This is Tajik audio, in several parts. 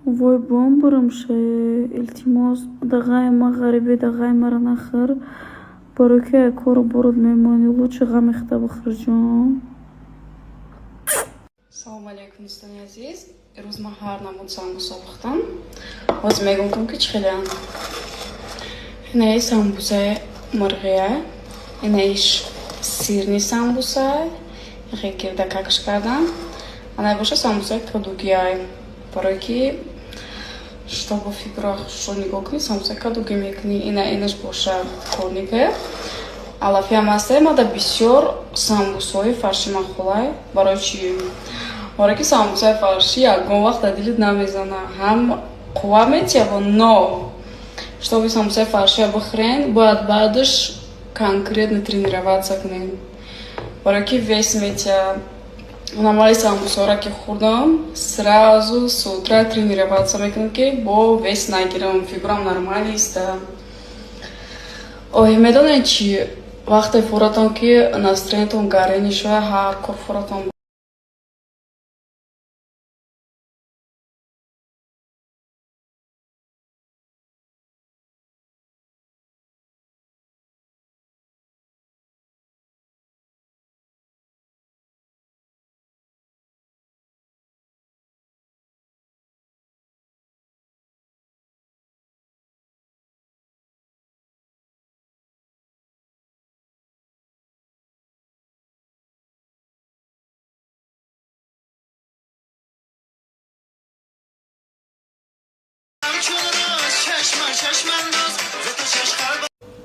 وای بمبرم شه التماس دغای ما غریبه دغای مرا نخر برو که کارو برود میمانی лучше غم اخته بخور جان. Салом алейкум, دوستان عزیز. امروز ما هر نمودسام مسابقتم. باز میگم که چه خیلیان. اینه سامبوسه مرغیه. اینهش سیرنی سامبوسه. یه کرده کاکش کردم. آنها باشه سامبوسه کدوگیای. برای که чтобы фигурах что не гокни, самбуса кадуги мекни. Инеш باشه корниге. Алафия масема да бисёр самбусои фарши махулай. Барои чи? Барои ки самбусаи фарши ягон вақт да дилит намезана. Ҳам қувва метиева, но чтобы самбусаи фарши бихӯрен, бояд баъдаш конкретно тренироваться кунем. Барои ки вес метиева. Нормали самбусора ки хӯрдам, сразу с утра тренироваться мекунам ки бо вес нагирам, фигурам нормали ист. Ой, медонед чи? Вақте фуратам ки настроениятон гарени шуда, ҳар кор фуратам.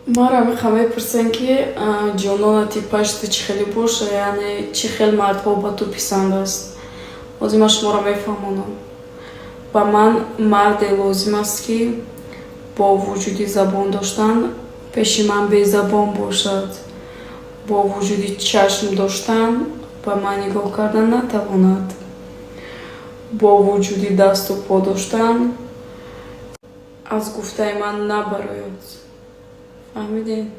Мара мехам мепурсен ки ҷонона типаш ту чӣ хеле боша, яъне чӣ хел мардҳо ба ту писанд аст. Озим ман шуморо мефаҳмонам. Ба ман марде лозим аст ки бо вуҷуди забон доштан пеши ман безабон бошад. Бо вуҷуди чашм доштан ба ман нигоҳ кардан натавонад. Бо вуҷуди дасту по доштан аз гуфтаи ман набарояд. فهمیدین؟